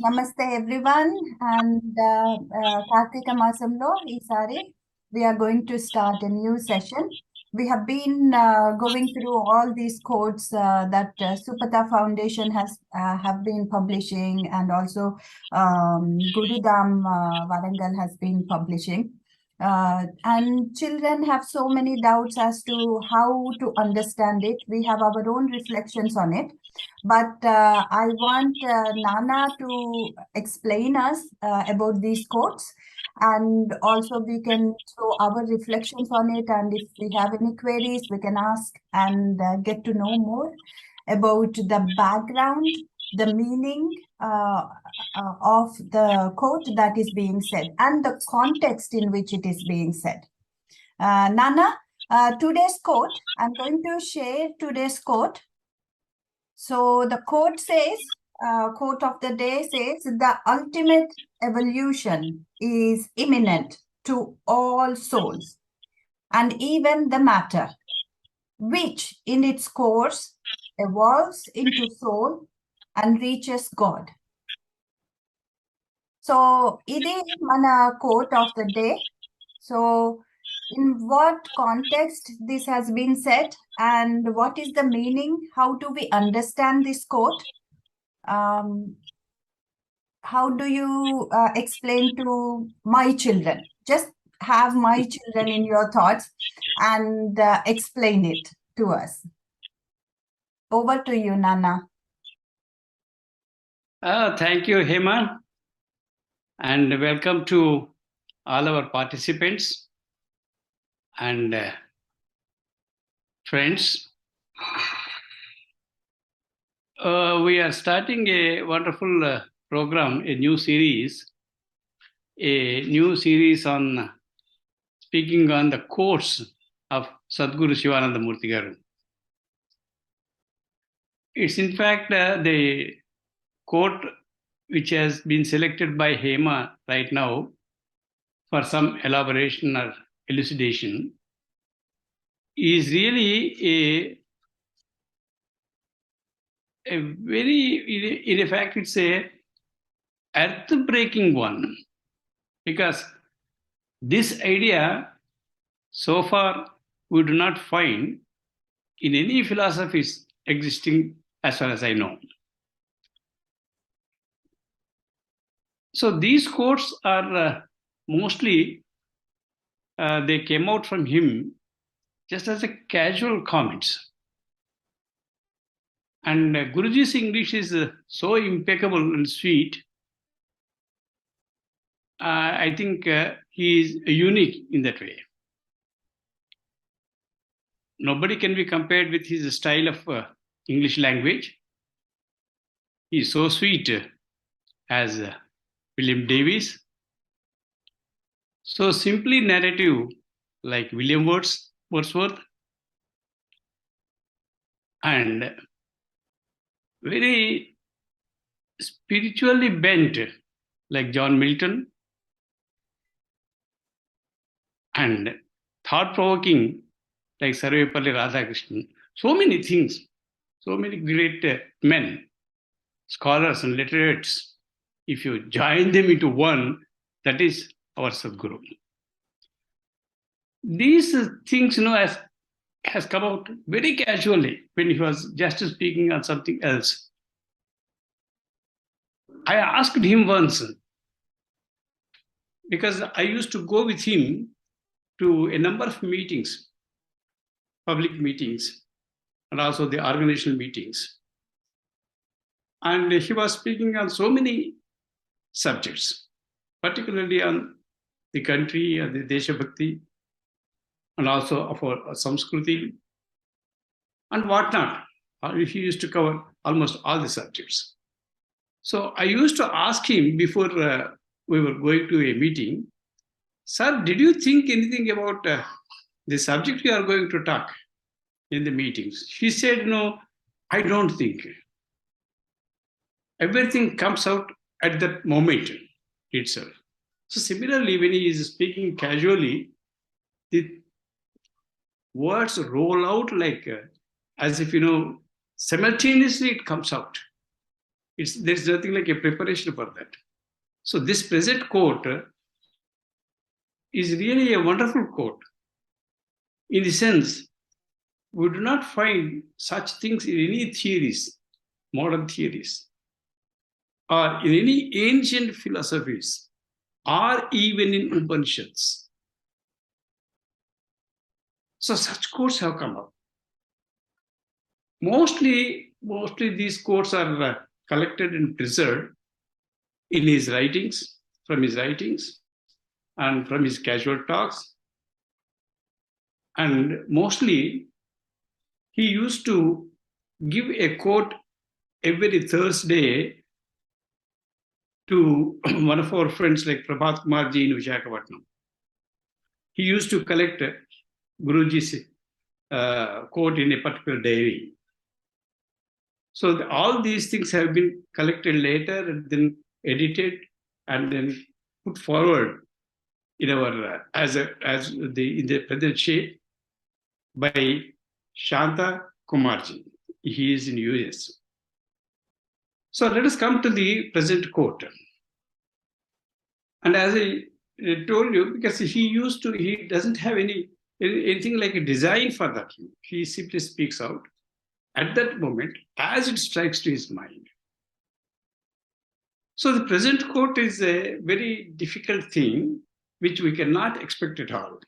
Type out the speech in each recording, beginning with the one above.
Namaste everyone, and Kartika Masamlo, Isari, we are going to start a new session. We have been going through all these quotes that Supata Foundation has have been publishing, and also Gurudam Warangal has been publishing. And children have so many doubts as to how to understand it. We have our own reflections on it. But I want Nana to explain us about these quotes, and also we can throw our reflections on it. And if we have any queries, we can ask and get to know more about the background, the meaning of the quote that is being said, and the context in which it is being said. Nana, today's quote, I'm going to share today's quote. So the quote says, quote of the day says, the ultimate evolution is imminent to all souls, and even the matter, which in its course evolves into soul and reaches God. So, this is mana quote of the day. So, in what context this has been said, and what is the meaning? How do we understand this quote? How do you explain to my children? Just have my children in your thoughts and explain it to us. Over to you, Nana. Thank you, Hema, and welcome to all our participants and friends. We are starting a wonderful program, a new series on speaking on the quotes of Satguru Sivananda Murty Garu. It's in fact the quote which has been selected by Hema right now for some elaboration or elucidation is really a very, in fact, it's a earth-breaking one, because this idea so far we do not find in any philosophies existing as far as I know. So these quotes are mostly they came out from him just as a casual comments. And Guruji's English is so impeccable and sweet. I think he is unique in that way. Nobody can be compared with his style of English language. He is so sweet as William Davies. So simply narrative like William Wordsworth, and very spiritually bent like John Milton, and thought-provoking like Sarvepalli Radhakrishnan. So many things, so many great men, scholars and literates. If you join them into one, that is our Sadguru. These things, has come out very casually when he was just speaking on something else. I asked him once, because I used to go with him to a number of meetings, public meetings, and also the organizational meetings. And he was speaking on so many subjects, particularly on the country and the Desha Bhakti, and also of our Samskriti and whatnot. He used to cover almost all the subjects. So I used to ask him before we were going to a meeting, sir, did you think anything about the subject you are going to talk in the meetings? He said, no, I don't think. Everything comes out at that moment itself. So similarly, when he is speaking casually, the words roll out like as if, simultaneously it comes out. There's nothing like a preparation for that. So this present court is really a wonderful court. In the sense, we do not find such things in any theories, modern theories, or in any ancient philosophies, or even in Upanishads. So such quotes have come up. Mostly these quotes are collected and preserved in his writings, from his writings, and from his casual talks. And mostly, he used to give a quote every Thursday to one of our friends like Prabhat Kumarji in Visakhapatnam. He used to collect Guruji's quote in a particular diary. So all these things have been collected later and then edited and then put forward in our in the present shape by Shanta Kumarji. He is in US. So let us come to the present quote. And as I told you, because he doesn't have anything like a design for that. He simply speaks out at that moment as it strikes to his mind. So the present quote is a very difficult thing which we cannot expect at all.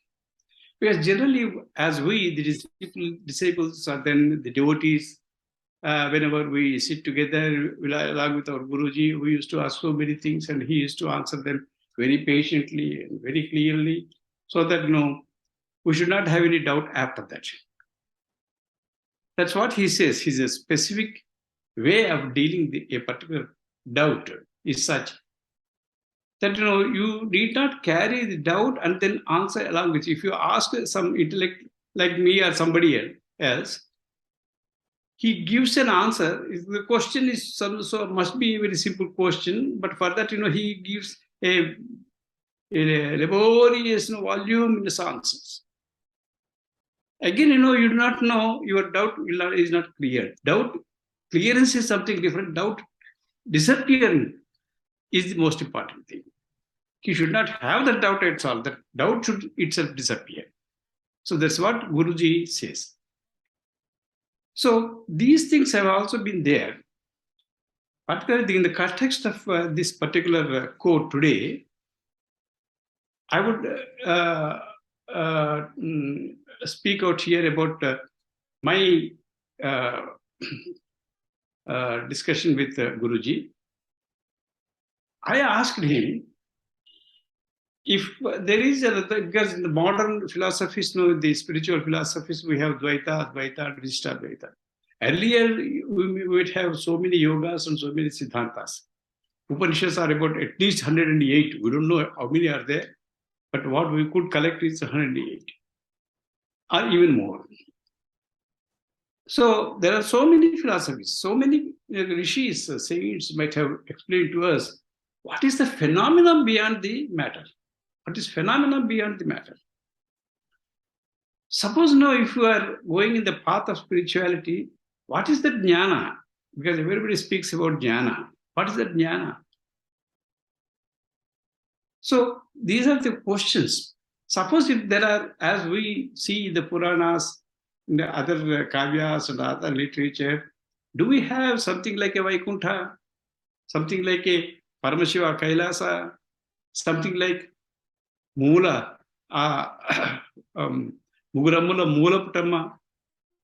Because generally, as we, the disciples, or then the devotees, whenever we sit together along with our Guruji, we used to ask so many things and he used to answer them very patiently and very clearly, so that we should not have any doubt after that. That's what he says. He's a specific way of dealing with a particular doubt is such that you need not carry the doubt and then answer along with it. If you ask some intellect like me or somebody else, he gives an answer. The question is so must be a very simple question, but for that he gives a laborious voluminous answers. Again, you do not know, your doubt is not clear. Doubt clearance is something different. Doubt disappearing is the most important thing. He should not have that doubt at all. That doubt should itself disappear. So that's what Guruji says. So these things have also been there. Particularly in the context of this particular quote today, I would speak out here about my discussion with Guruji. I asked him if there is because in the modern philosophies, the spiritual philosophies, we have Dvaita, Advaita, Vishishtadvaita. Earlier, we would have so many yogas and so many Siddhantas. Upanishads are about at least 108. We don't know how many are there, but what we could collect is 108 or even more. So there are so many philosophies, so many rishis, saints might have explained to us what is the phenomenon beyond the matter. What is phenomenon beyond the matter? Suppose now if you are going in the path of spirituality, what is that jnana? Because everybody speaks about jnana. What is that jnana? So these are the questions. Suppose if there are, as we see the Puranas, the other kavyas and other literature, do we have something like a Vaikuntha, something like a Paramashiva Kailasa, something like Mula, Muguramula Mula Putama,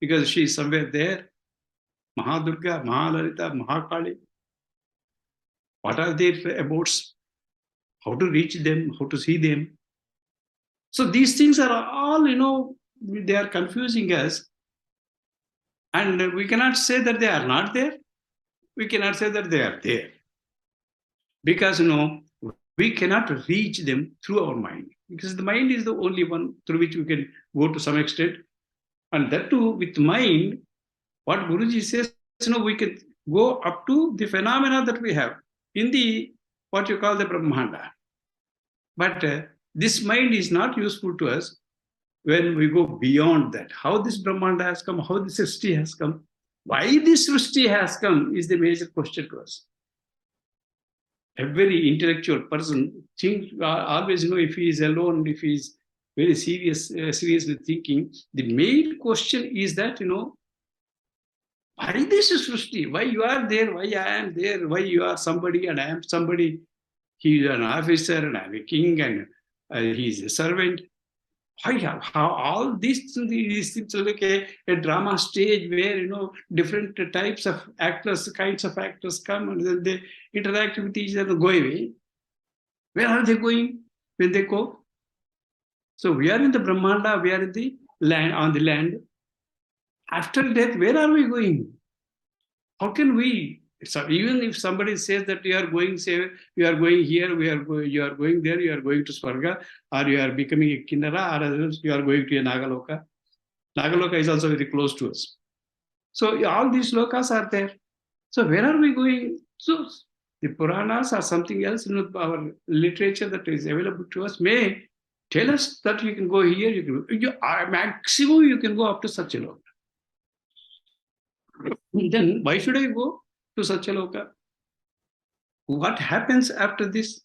because she is somewhere there, Mahadurga, Mahalalita, Mahakali. What are their abodes? How to reach them, how to see them? So these things are all, they are confusing us. And we cannot say that they are not there. We cannot say that they are there. Because, we cannot reach them through our mind. Because the mind is the only one through which we can go to some extent. And that too, with mind, what Guruji says, we can go up to the phenomena that we have in the, what you call the Brahmanda. But this mind is not useful to us when we go beyond that. How this Brahmanda has come, how this Srishti has come, why this Srishti has come is the major question to us. a very intellectual person think always, if he is alone, if he is very seriously thinking, the main question is that, why this is Srishti? Why you are there? Why I am there? Why you are somebody and I am somebody? He is an officer and I am a king and he is a servant. How all these things are like a drama stage where, different types of kinds of actors come and then they interact with each other and go away. Where are they going when they go? So we are in the Brahmanda, we are in the land, on the land. After death, where are we going? How can we? So even if somebody says that you are going, say you are going here, you are going there, you are going to Swarga, or you are becoming a Kinnara, or else you are going to a Nagaloka. Nagaloka is also very close to us. So all these lokas are there. So where are we going? So the Puranas or something else, our literature that is available to us may tell us that you can go here, maximum you can go up to Satyaloka. Then why should I go to Satyaloka? What happens after this?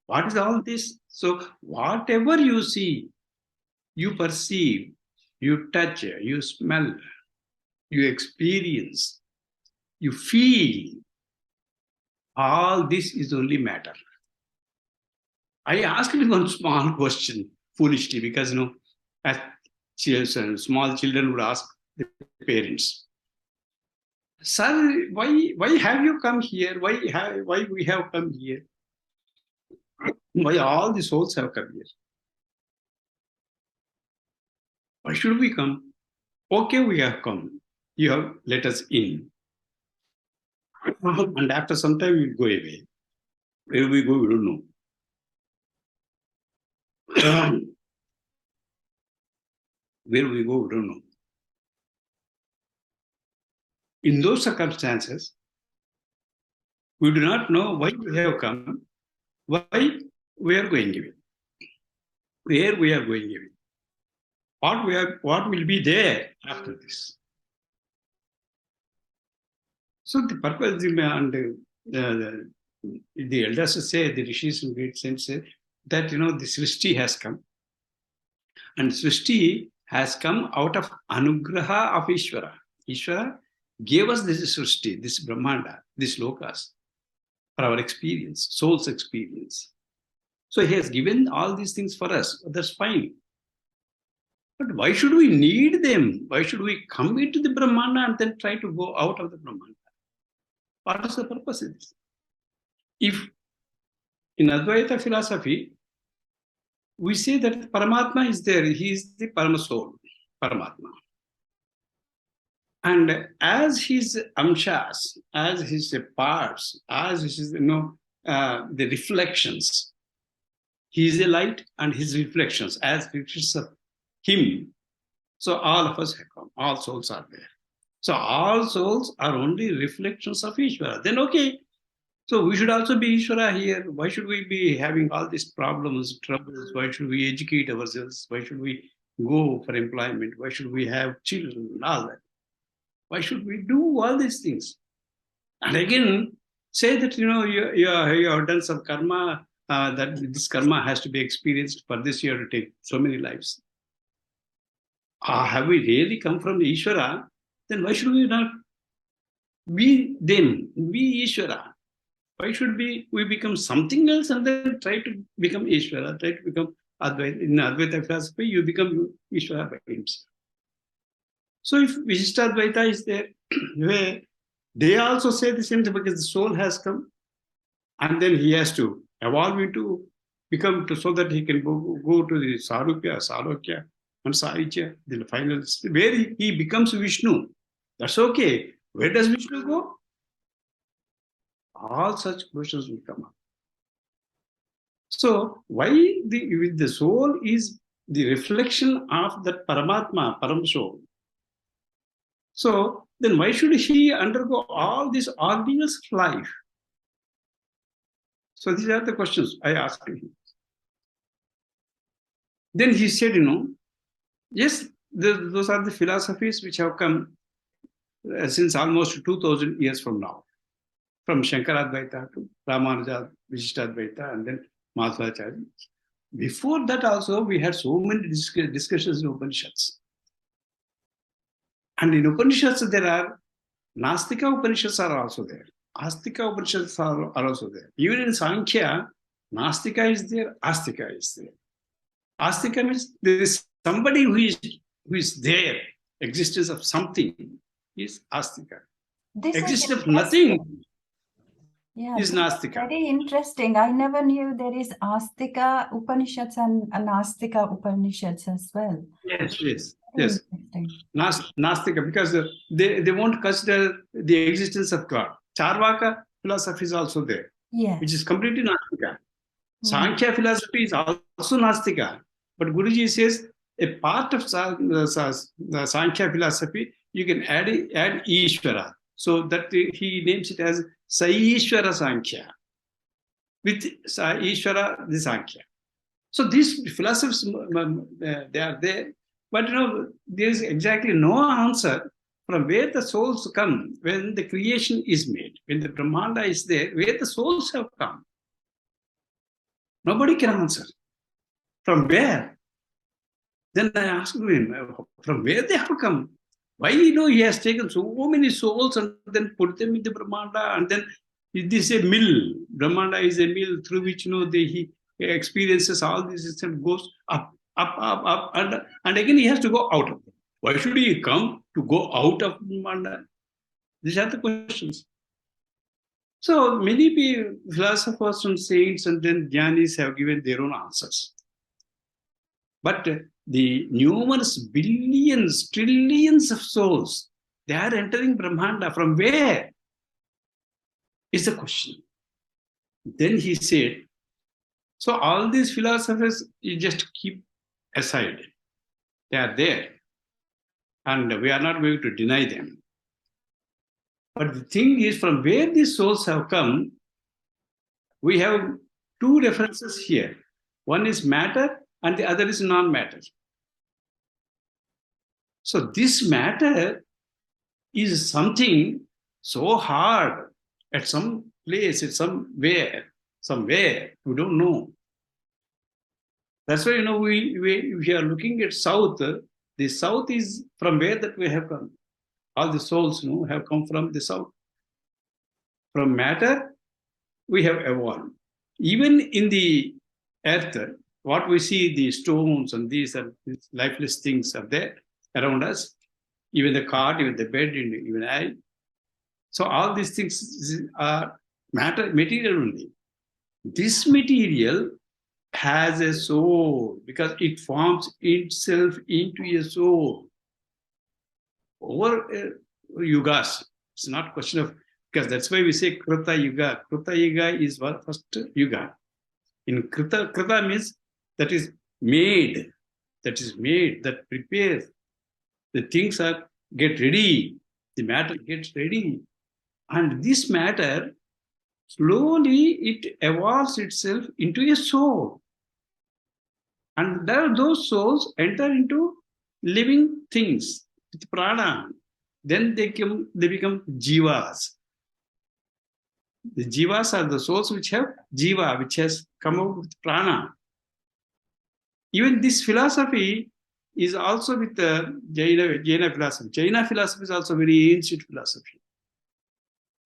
What is all this? So whatever you see, you perceive, you touch, you smell, you experience, you feel, all this is only matter. I asked him one small question, foolishly, because, as children, small children would ask the parents, "Sir, why have you come here? Why we have come here? Why all the souls have come here? Why should we come? Okay, we have come. You have let us in. And after some time, we'll go away. Where we go, we don't know. Where we go, we don't know. In those circumstances, we do not know why we have come, why we are going away, where we are going away, what will be there after this. So the purpose, and the elders say, the rishis in great sense say that, the Srishti has come. And Srishti has come out of anugraha of Ishvara. Ishvara gave us this Srishti, this Brahmanda, this lokas, for our experience, soul's experience. So he has given all these things for us. That's fine. But why should we need them? Why should we come into the Brahmanda and then try to go out of the Brahmanda? What is the purpose of this? If in Advaita philosophy, we say that Paramatma is there, he is the Parama soul, Paramatma. And as his amshas, as his parts, as his, the reflections, he is a light and his reflections, as reflections of him. So all of us have come, all souls are there. So all souls are only reflections of Ishvara. Then okay, so we should also be Ishvara here. Why should we be having all these problems, troubles? Why should we educate ourselves? Why should we go for employment? Why should we have children and all that? Why should we do all these things? And again, say that, you have done some karma, that this karma has to be experienced. For this you have to take so many lives. Have we really come from the Ishvara? Then why should we not be them, be Ishvara? Why should we become something else and then try to become Ishvara, try to become Advaita? In Advaita philosophy, you become Ishvara by himself. So if Vishishtadvaita is there, where they also say the same thing, because the soul has come and then he has to evolve into, become to, so that he can go to the Sarupya, Salokya, and Sahitya, the final, where he becomes Vishnu. That's okay. Where does Vishnu go? All such questions will come up. So why the soul is the reflection of that Paramatma, Param soul. So then why should he undergo all these ordeals of life? So these are the questions I asked him. Then he said, yes, those are the philosophies which have come since almost 2000 years from now. from Shankaradvaita to Ramanuja, Vishishtadvaita, and then Madhvacharya. Before that also, we had so many discussions in Upanishads. And in Upanishads, there are Nastika Upanishads are also there. Astika Upanishads are also there. Even in Sankhya, Nastika is there, Astika is there. Astika means there is somebody who is there. Existence of something is Astika. Existence of nothing is Nastika. Very interesting. I never knew there is Astika Upanishads and Nastika Upanishads as well. Yes. Nastika, because they won't consider the existence of God. Charvaka philosophy is also there, which is completely Nastika. Sankhya philosophy is also Nastika. But Guruji says a part of the Sankhya philosophy, you can add Ishvara. So that he names it as Saishvara Sankhya. With Ishvara, the Sankhya. So these philosophers, they are there. But there is exactly no answer from where the souls come when the creation is made. When the Brahmanda is there, where the souls have come. Nobody can answer. From where? Then I asked him, from where they have come? Why he has taken so many souls and then put them in the Brahmanda, and then this is a mill. Brahmanda is a mill through which he experiences all this and goes up, and again he has to go out of it. Why should he come to go out of Brahmanda? These are the questions. So many philosophers and saints and then jnanis have given their own answers. But the numerous billions, trillions of souls, they are entering Brahmanda. From where? Is the question. Then he said, so all these philosophers, you just keep aside. They are there. And we are not going to deny them. But the thing is, from where these souls have come, we have two references here. One is matter and the other is non-matter. So this matter is something so hard at some place, at somewhere, we don't know. That's why, we are looking at south. The south is from where that we have come. All the souls, have come from the south. From matter, we have evolved. Even in the earth, what we see, the stones and these lifeless things are there around us. Even the cot, even the bed, even I. So all these things are material only. This material has a soul because it forms itself into a soul. Over yugas, it's not a question of, because that's why we say Krita Yuga. Krita Yuga is first yuga. In Krita means that is made, that prepares. The things get ready, the matter gets ready. And this matter, slowly it evolves itself into a soul. And those souls enter into living things with prana. Then they become jivas. The jivas are the souls which have jiva, which has come out with prana. Even this philosophy is also with the Jaina philosophy. Jaina philosophy is also very ancient philosophy.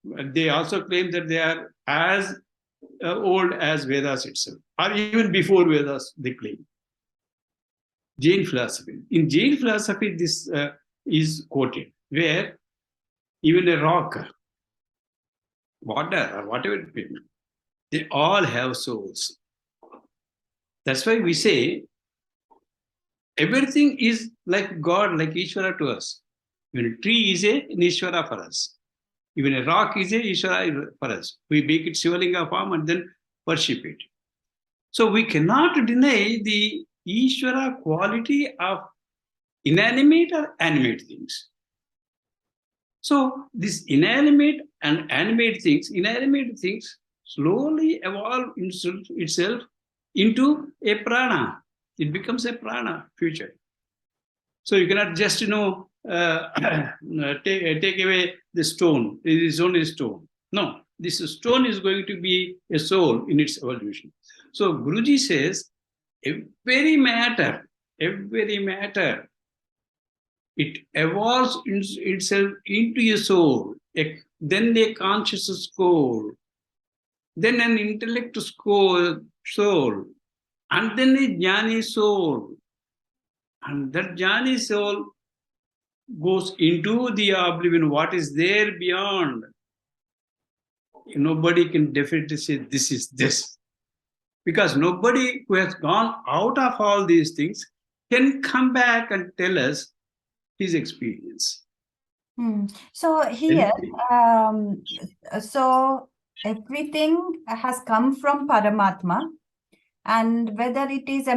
They also claim that they are as old as Vedas itself, or even before Vedas, they claim. Jain philosophy. In Jain philosophy, this is quoted, where even a rock, water, or whatever it may be, they all have souls. That's why we say everything is like God, like Ishvara to us. Even a tree is an Ishvara for us. Even a rock is an Ishvara for us. We make it Shivalinga form and then worship it. So we cannot deny the Ishvara quality of inanimate or animate things. So this inanimate and animate things slowly evolve itself into a prana. It becomes a prana future. So you cannot just, take away the stone. It is only stone. No, this stone is going to be a soul in its evolution. So Guruji says, every matter, it evolves itself into a soul, then a conscious soul, then an intellect soul, and then a jnani soul. And that jnani soul goes into the oblivion, what is there beyond. Nobody can definitely say this is this. Because nobody who has gone out of all these things can come back and tell us his experience. So here, so everything has come from Paramatma, and whether it is a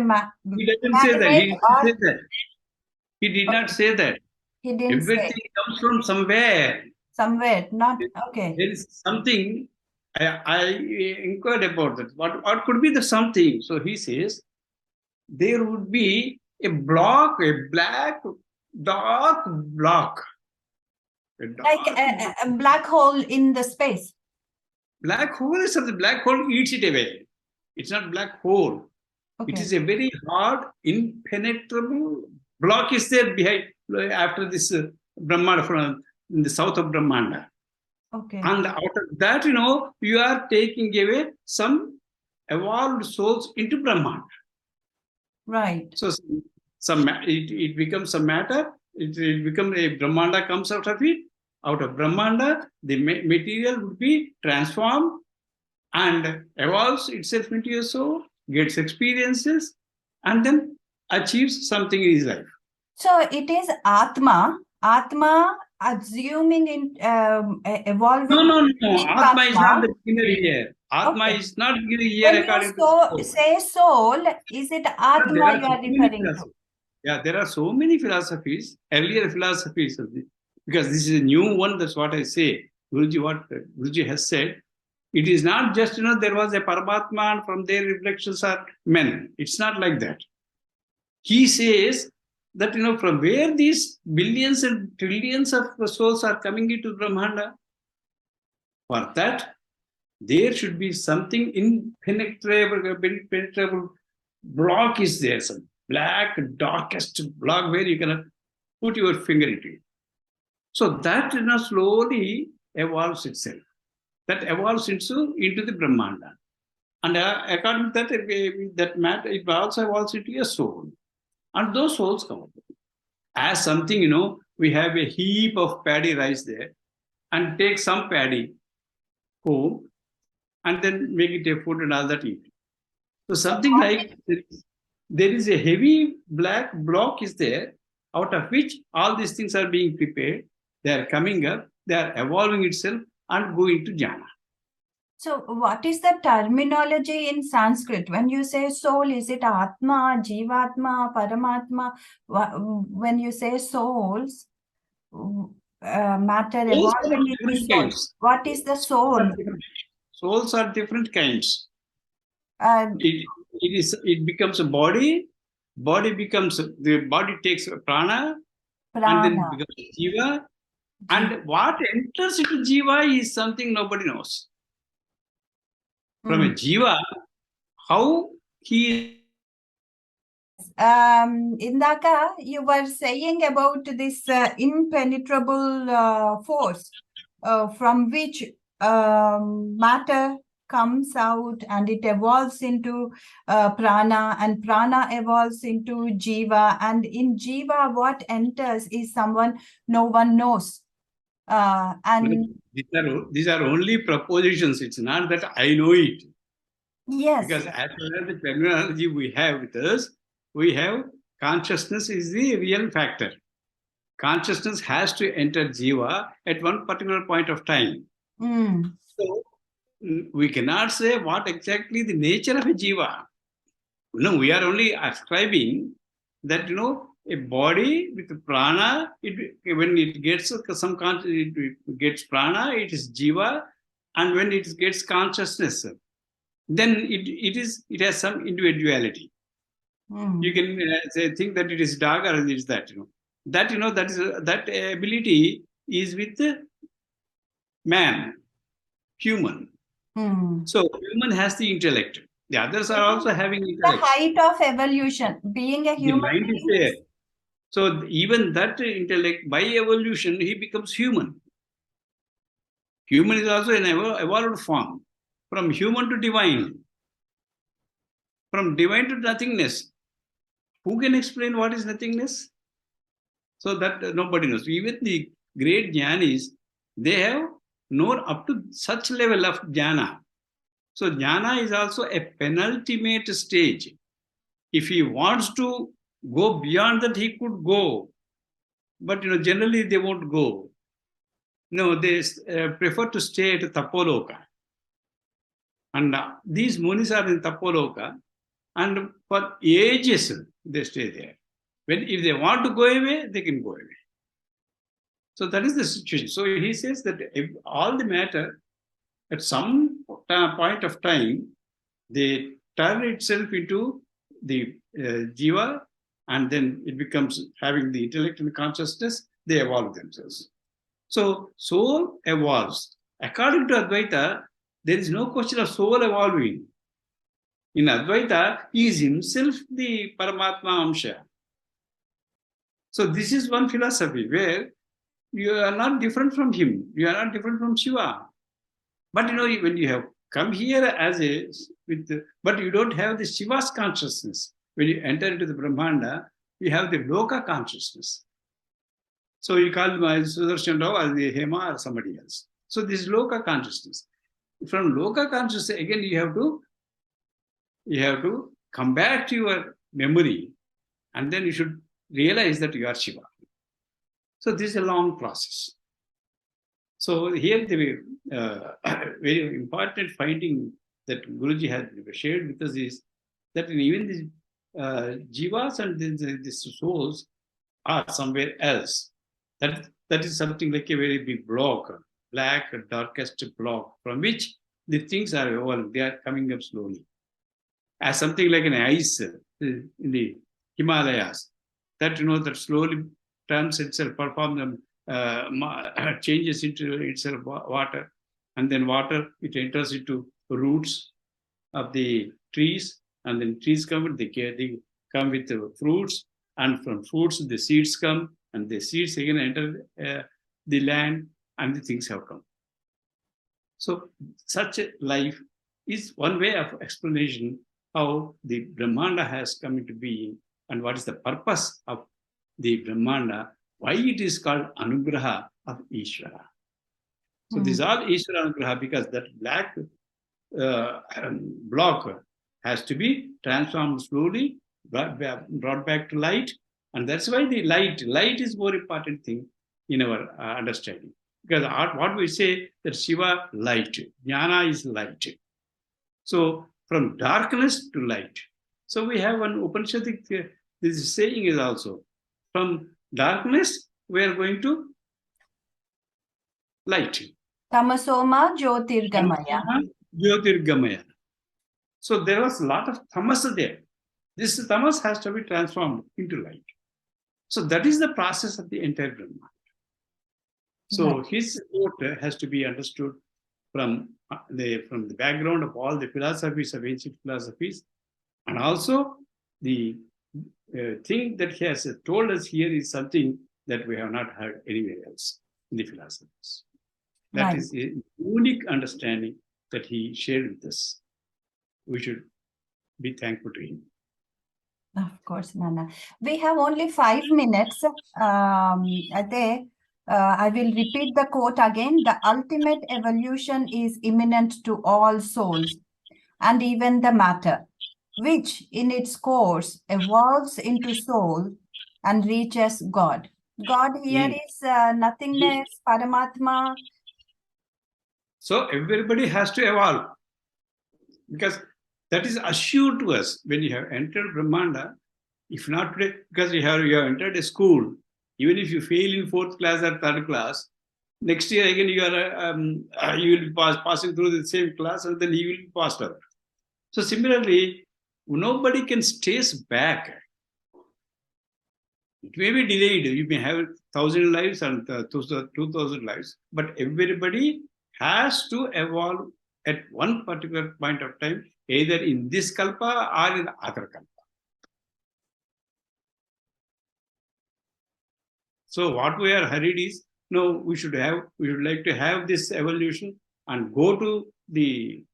he doesn't say that. He didn't say that. He did not say that. He didn't Everything say. comes from somewhere. Somewhere, not okay. There is something. I inquired about that. What could be the something? So he says there would be a block, a black, dark block. Like a black hole in the space. Black hole is something. Black hole eats it away. It's not black hole. Okay. It is a very hard, impenetrable block is there behind, after this Brahmanda, from in the south of Brahmanda. Okay. And out of that, you are taking away some evolved souls into Brahmanda. Right. So it becomes a matter. It becomes a Brahmanda comes out of it. Out of Brahmanda, the material would be transformed and evolves itself into a soul, gets experiences, and then achieves something in his life. So it is Atma assuming in evolving. No. Atma is not the beginner here. Atma is not beginner here. When according you say soul, is it Atma you are referring to? Yeah, there are so many philosophies, earlier philosophies of this, because this is a new one. That's what I say. What Guruji has said. It is not just, there was a Paramatma and from their reflections are men. It's not like that. He says that, from where these billions and trillions of souls are coming into Brahmanda, for that, there should be something impenetrable block is there, some black, darkest block where you cannot put your finger into it. So that, slowly evolves itself. That evolves into the Brahmanda. And according to that matter, it also evolves into a soul. And those souls come up. As something, we have a heap of paddy rice there, and take some paddy home, and then make it a food and all that eat. So something like there is a heavy black block is there, out of which all these things are being prepared. They are coming up, they are evolving itself and going to jhana. So what is the terminology in Sanskrit? When you say soul, is it Atma, Jivatma, Paramatma? When you say souls, matter evolving into souls. What is the soul? Souls are different kinds. It becomes a body. The body takes prana. And then it becomes jiva. And what enters into jiva is something nobody knows. From a jiva, how he. Indaka, you were saying about this impenetrable force from which matter comes out and it evolves into prana, and prana evolves into jiva, and in jiva what enters is someone no one knows. And these are only propositions. It's not that I know it. Yes. Because as far as the terminology we have with us, we have consciousness is the real factor. Consciousness has to enter jiva at one particular point of time. So we cannot say what exactly the nature of a jiva. No, we are only ascribing that, a body with prana, when it gets some it gets prana, it is jiva, and when it gets consciousness, then it has some individuality. You can think that it is dog or it is that, that ability is with man. human. Hmm. So human has the intellect. The others are also having The intellect. height of evolution, being a The human mind is being. there. So even that intellect, by evolution, he becomes human. Human is also an evolved form. From human to divine. From divine to nothingness. Who can explain what is nothingness? So that nobody knows. Even the great jnanis, they have known up to such level of jnana. So jnana is also a penultimate stage. If he wants to go beyond that, he could go. But generally they won't go. No, they prefer to stay at Tapoloka. And these munis are in Tapoloka, and for ages they stay there. If they want to go away, they can go away. So that is the situation. So he says that if all the matter, at some point of time, they turn itself into the jiva, and then it becomes having the intellect and consciousness, they evolve themselves. So soul evolves. According to Advaita, there is no question of soul evolving. In Advaita, he is himself the Paramatma Amsha. So this is one philosophy where you are not different from him. You are not different from Shiva. But when you have come here but you don't have the Shiva's consciousness. When you enter into the Brahmanda, you have the Loka consciousness. So you call Sudarshan Rao as the Hema or somebody else. So this is Loka consciousness. From Loka consciousness, again you have to come back to your memory, and then you should realize that you are Shiva. So this is a long process. So here the very important finding that Guruji has shared with us is that even the jivas and the souls are somewhere else. That is something like a very big block, black, darkest block, from which the things are evolving. They are coming up slowly. As something like an ice in the Himalayas, that that slowly turns itself, changes into itself water, and then water, it enters into roots of the trees, and then trees come, they come with the fruits, and from fruits the seeds come, and the seeds again enter the land, and the things have come. So such a life is one way of explanation how the Brahmanda has come into being, and what is the purpose of the Brahmanda, why it is called Anugraha of Ishvara. So these are Ishvara Anugraha, because that black block has to be transformed slowly, brought back to light, and that's why the light is more important thing in our understanding. Because what we say that Shiva light, Jnana is light. So from darkness to light. So we have one Upanishadic, this saying is also, from darkness we are going to light. Tamasoma Jyotirgamaya. Jyotirgamaya. So there was a lot of tamas there. This tamas has to be transformed into light. So that is the process of the entire Brahma. So his quote has to be understood from the background of all the philosophies of ancient philosophies, and also the thing that he has told us here is something that we have not heard anywhere else in the philosophies. That is a unique understanding that he shared with us. We should be thankful to him. Of course, Nana. We have only 5 minutes. I will repeat the quote again. The ultimate evolution is imminent to all souls, and even the matter, which in its course evolves into soul and reaches God. God here is nothingness, Paramatma. So everybody has to evolve, because that is assured to us when you have entered Brahmanda. If not today, because you have entered a school, even if you fail in 4th class or 3rd class, next year again you will be passing through the same class, and then you will be passed out. So similarly, nobody can stay back. It may be delayed. You may have 1,000 lives and 2,000 lives, but everybody has to evolve at one particular point of time, either in this kalpa or in the other kalpa. So what we are hurried is, no, we should like to have this evolution and go to the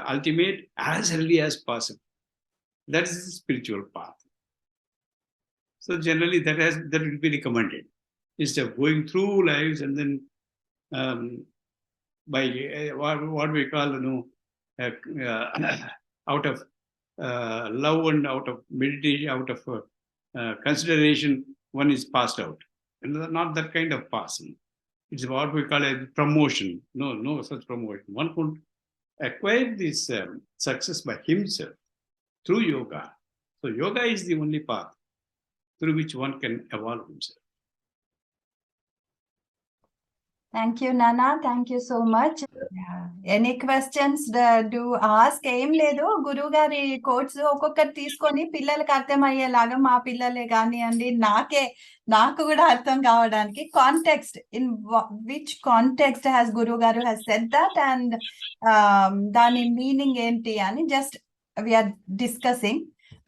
ultimate as early as possible. That is the spiritual path. So generally that will be recommended instead of going through lives and then by what we call, out of love and out of meditation, out of consideration, one is passed out. And not that kind of passing. It's what we call a promotion. No such promotion. One could acquire this success by himself through yoga. So yoga is the only path through which one can evolve himself. Thank you, Nana. Thank you so much. Yeah. Any questions do ask? Em ledu Guru gari quotes ఒక్కొక్కటి తీసుకొని పిల్లలకి అర్థమయ్యేలాగా మా పిల్లలే కానివ్వండి నాకు కూడా అర్థం కావడానికి context in which context has Guru garu has said that and దాని మీనింగ్ ఏంటి అని just we are discussing.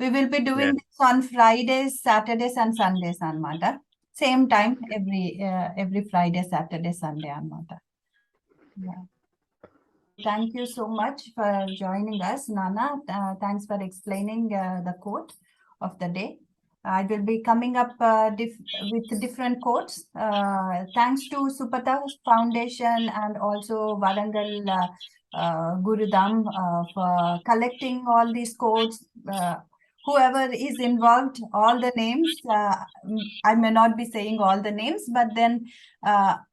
We will be doing this on Fridays, Saturdays and Sundays anamata. Same time every Friday, Saturday, Sunday anamata. Yeah. Thank you so much for joining us, Nana. Thanks for explaining the quote of the day. I will be coming up with different quotes. Thanks to Supata Foundation and also Warangal Gurudam for collecting all these quotes. Whoever is involved, all the names, I may not be saying all the names, but then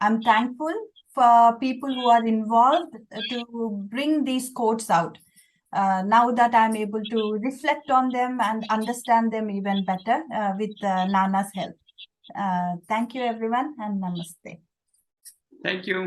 I'm thankful for people who are involved to bring these quotes out. Now that I'm able to reflect on them and understand them even better with Nana's help. Thank you, everyone, and namaste. Thank you.